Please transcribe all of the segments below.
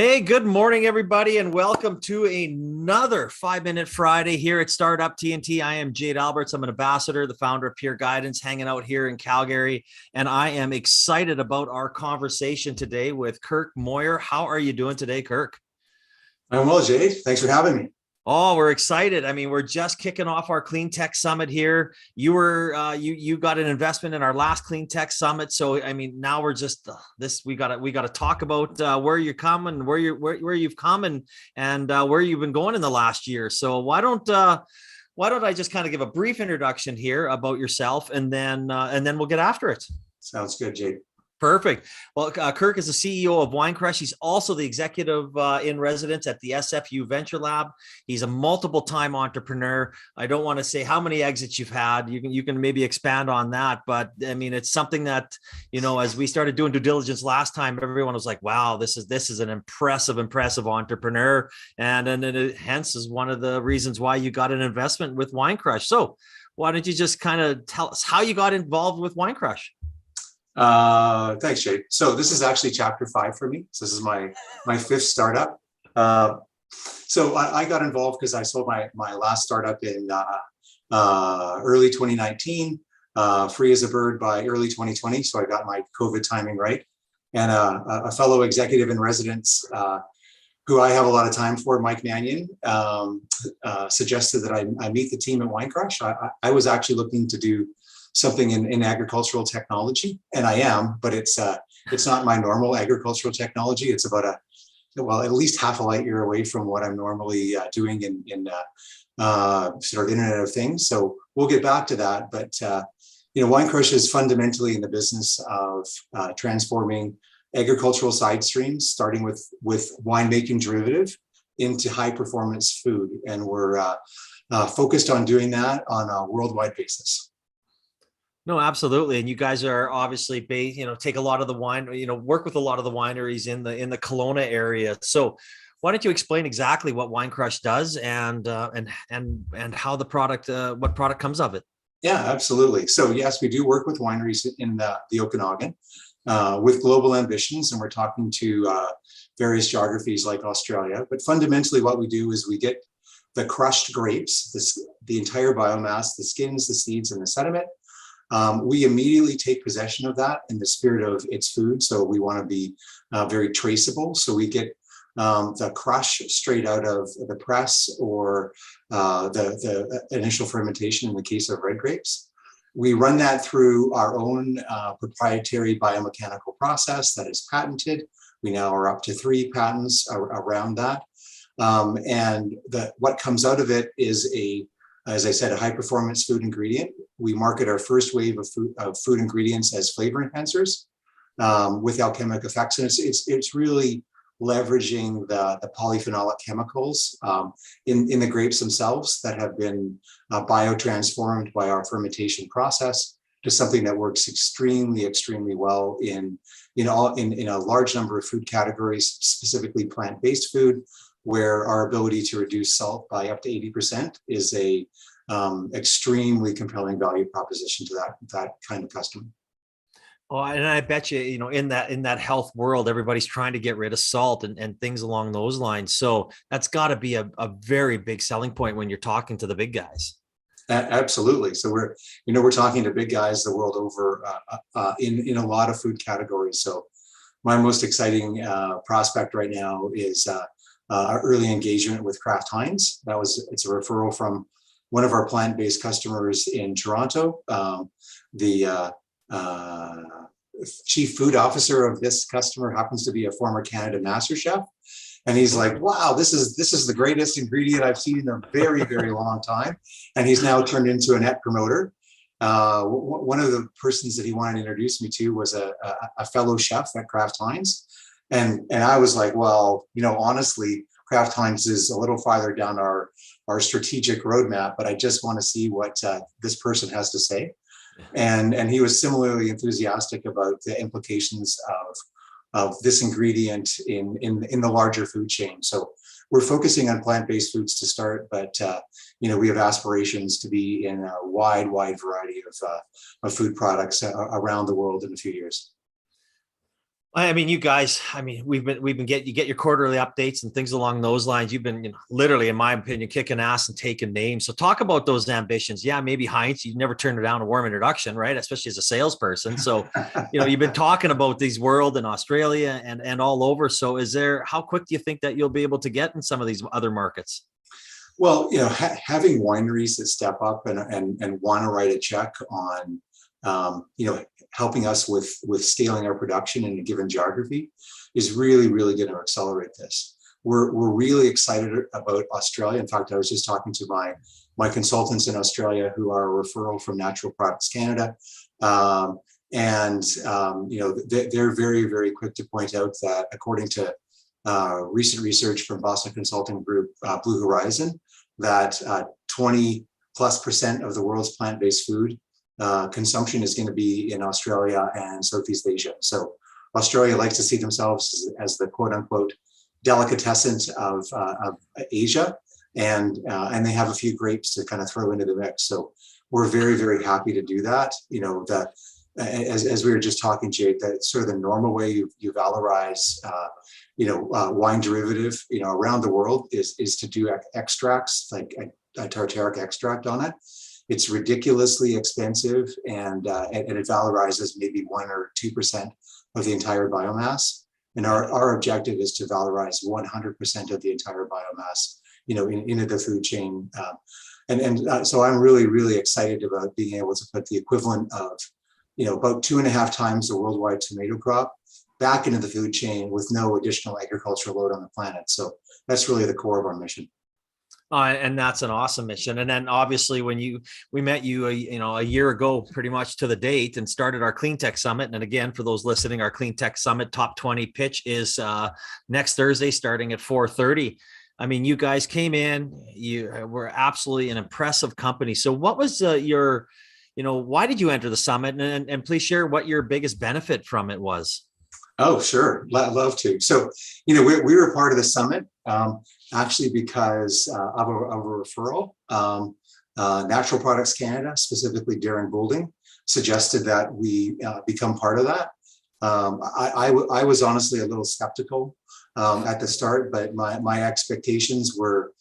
Hey, good morning, everybody, and welcome to another 5 Minute Friday here at Startup TNT. I am Jade Alberts. I'm an ambassador, the founder of Peer Guidance, hanging out here in Calgary, and I am excited about our conversation today with Kirk Moir. How are you doing today, Kirk? I'm well, Jade. Thanks for having me. Oh, we're excited. I mean, we're just kicking off our clean tech summit here. You got an investment in our last clean tech summit, so I mean, now we're just this. We got to talk about where you're coming, where you've come, and where you've been going in the last year. So why don't I just kind of give a brief introduction here about yourself, and then we'll get after it. Sounds good, Jade. Perfect. Well, Kirk is the CEO of Winecrush. He's also the executive in residence at the SFU Venture Lab. He's a multiple-time entrepreneur. I don't want to say how many exits you've had. You can maybe expand on that, but I mean, it's something that, as we started doing due diligence last time, everyone was like, "Wow, this is an impressive entrepreneur," and it hence is one of the reasons why you got an investment with Winecrush. So, why don't you just kind of tell us how you got involved with Winecrush? Thanks, Jade. So this is actually chapter 5 for me. So this is my fifth startup. So I got involved because I sold my last startup in early 2019, free as a bird by early 2020. So I got my COVID timing right. And a fellow executive in residence who I have a lot of time for, Mike Mannion, suggested that I meet the team at Winecrush. I was actually looking to do something in agricultural technology, and I am, but it's not my normal agricultural technology. It's about at least half a light year away from what I'm normally doing in sort of Internet of Things. So we'll get back to that, but Winecrush is fundamentally in the business of transforming agricultural side streams, starting with winemaking derivative into high performance food, and we're focused on doing that on a worldwide basis. No, absolutely. And you guys are obviously based, take a lot of the wine, work with a lot of the wineries in the Kelowna area. So why don't you explain exactly what Winecrush does and how the product, what product comes of it? Yeah, absolutely. So yes, we do work with wineries in the Okanagan with global ambitions, and we're talking to various geographies like Australia. But fundamentally what we do is we get the crushed grapes, the entire biomass, the skins, the seeds, and the sediment. We immediately take possession of that in the spirit of its food. So we want to be very traceable. So we get the crush straight out of the press or the initial fermentation in the case of red grapes. We run that through our own proprietary biomechanical process that is patented. We now are up to 3 patents around that. And what comes out of it is as I said, a high performance food ingredient. We market our first wave of food ingredients as flavor enhancers with alchemic effects. And it's really leveraging the polyphenolic chemicals in the grapes themselves that have been biotransformed by our fermentation process to something that works extremely well in a large number of food categories, specifically plant-based food, where our ability to reduce salt by up to 80% is a extremely compelling value proposition to that kind of customer. Oh, and I bet you, in that health world, everybody's trying to get rid of salt and things along those lines. So that's got to be a very big selling point when you're talking to the big guys. Absolutely. So we're talking to big guys the world over in a lot of food categories. So my most exciting prospect right now is our early engagement with Kraft Heinz. It's a referral from one of our plant-based customers in Toronto. The chief food officer of this customer happens to be a former Canada Master Chef. And he's like, wow, this is the greatest ingredient I've seen in a very long time. And he's now turned into a net promoter. One of the persons that he wanted to introduce me to was a fellow chef at Kraft Heinz. And I was like, well, honestly, Kraft Heinz is a little farther down our strategic roadmap, but I just want to see what this person has to say. And he was similarly enthusiastic about the implications of this ingredient in the larger food chain. So we're focusing on plant-based foods to start, but we have aspirations to be in a wide variety of food products around the world in a few years. I mean, you guys, I mean, you get your quarterly updates and things along those lines. You've been, literally, in my opinion, kicking ass and taking names. So talk about those ambitions. Yeah, maybe Heinz, you never turned down a warm introduction, right? Especially as a salesperson. So, you've been talking about these world in Australia and all over. So how quick do you think that you'll be able to get in some of these other markets? Well, having wineries that step up and want to write a check on, helping us with scaling our production in a given geography is really, really going to accelerate this. We're really excited about Australia. In fact, I was just talking to my consultants in Australia who are a referral from Natural Products Canada. They're very, very quick to point out that according to recent research from Boston Consulting Group, Blue Horizon, that 20+% of the world's plant-based food consumption is going to be in Australia and Southeast Asia. So Australia likes to see themselves as the quote unquote delicatessen of Asia. And they have a few grapes to kind of throw into the mix. So we're very, very happy to do that. As we were just talking, Jade, that sort of the normal way you valorize, wine derivative, around the world is to do extracts, like a tartaric extract on it. It's ridiculously expensive, and it valorizes maybe 1 or 2% of the entire biomass. And our objective is to valorize 100% of the entire biomass, into the food chain. So I'm really, really excited about being able to put the equivalent of, about 2.5 times the worldwide tomato crop back into the food chain with no additional agricultural load on the planet. So that's really the core of our mission. And that's an awesome mission. And then obviously when we met you, a year ago, pretty much to the date, and started our Clean Tech Summit. And again, for those listening, our Clean Tech Summit Top 20 pitch is next Thursday, starting at 4:30. I mean, you guys came in, you were absolutely an impressive company. So what was why did you enter the summit? And please share what your biggest benefit from it was. Oh, sure. Love to. So, we were part of the summit actually because of a referral. Natural Products Canada, specifically Darren Boulding, suggested that we become part of that. I was honestly a little skeptical at the start, but my expectations were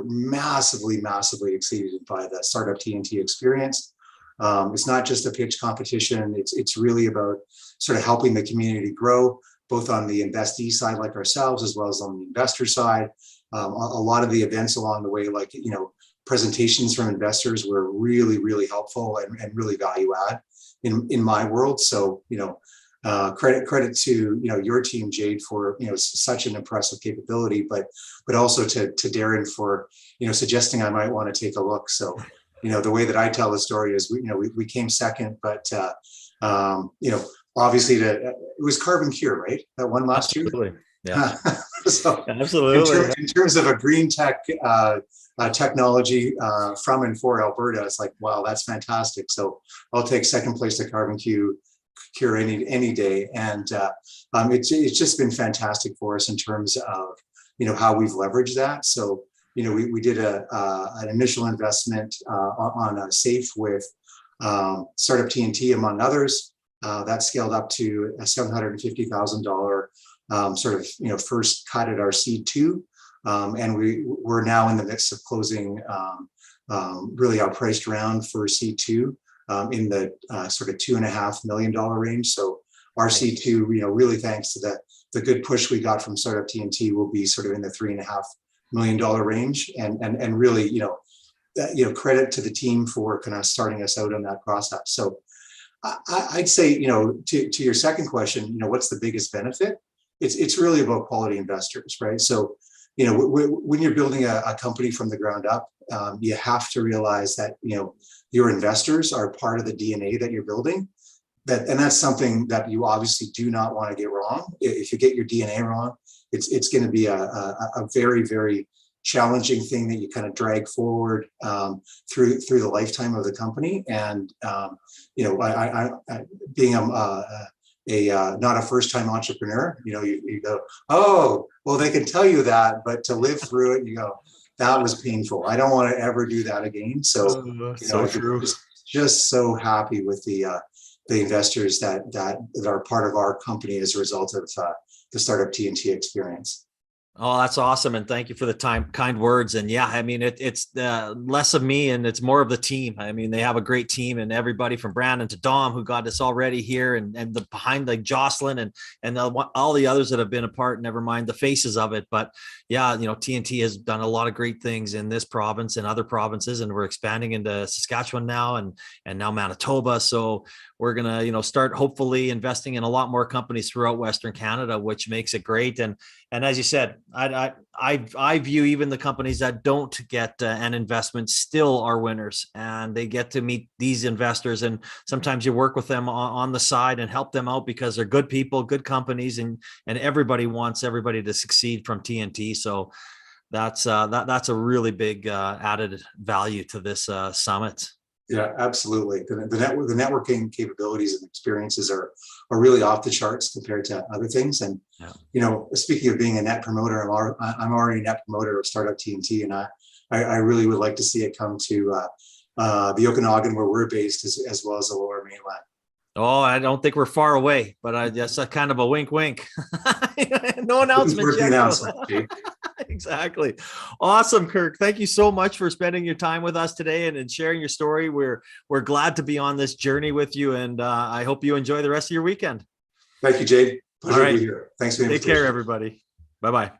massively, massively exceeded by the Startup TNT experience. It's not just a pitch competition. It's really about sort of helping the community grow, both on the investee side, like ourselves, as well as on the investor side. A lot of the events along the way, like, presentations from investors were really, really helpful and really value add in my world. So, credit to, your team, Jade, for, such an impressive capability, but also to Darren for, suggesting I might want to take a look. So, the way that I tell the story is, we came second, but, obviously it was Carbon Cure, right? That won last year. Absolutely. Yeah. So absolutely. In terms of a green tech technology from and for Alberta, it's like, wow, that's fantastic. So I'll take second place to Carbon Cure any day. And it's just been fantastic for us in terms of, how we've leveraged that. So, we did an initial investment on a safe with Startup TNT, among others. That scaled up to a $750,000 sort of, first cut at our seed 2. And we're now in the midst of closing really our priced round for seed 2 in the sort of $2.5 million range. So our seed 2, really thanks to the good push we got from Startup TNT, will be sort of in the $3.5 million range, and really, credit to the team for kind of starting us out on that process. So I'd say, to your second question, what's the biggest benefit? It's really about quality investors, right? So, when you're building a company from the ground up, you have to realize that, your investors are part of the DNA that you're building. And that's something that you obviously do not want to get wrong. If you get your DNA wrong, it's going to be a very, very challenging thing that you kind of drag forward through the lifetime of the company. And I being not a first-time entrepreneur, you go, oh, well, they can tell you that, but to live through it, you go, that was painful. I don't want to ever do that again. So, So true. Just so happy with the the investors that are part of our company as a result of the Startup TNT experience. Oh, that's awesome. And thank you for the kind words. And yeah, I mean, it's less of me and it's more of the team. I mean, they have a great team, and everybody from Brandon to Dom, who got us already here, and the behind, like Jocelyn and all the others that have been a part, never mind the faces of it. But yeah, TNT has done a lot of great things in this province and other provinces, and we're expanding into Saskatchewan now and now Manitoba. So we're going to, start hopefully investing in a lot more companies throughout Western Canada, which makes it great. And as you said, I view even the companies that don't get an investment still are winners, and they get to meet these investors. And sometimes you work with them on the side and help them out because they're good people, good companies, and everybody wants everybody to succeed from TNT. So that's a really big added value to this summit. Yeah, absolutely. The networking capabilities and experiences are really off the charts compared to other things. And speaking of being a net promoter, I'm already a net promoter of Startup TNT, and I really would like to see it come to the Okanagan, where we're based, as well as the Lower Mainland. Oh, I don't think we're far away, but that's a kind of a wink, wink. No announcement yet. Exactly. Awesome, Kirk. Thank you so much for spending your time with us today and sharing your story. We're glad to be on this journey with you, and I hope you enjoy the rest of your weekend. Thank you, Jade. Pleasure All right. to be here. Thanks for the invitation. Take care, everybody. Bye-bye.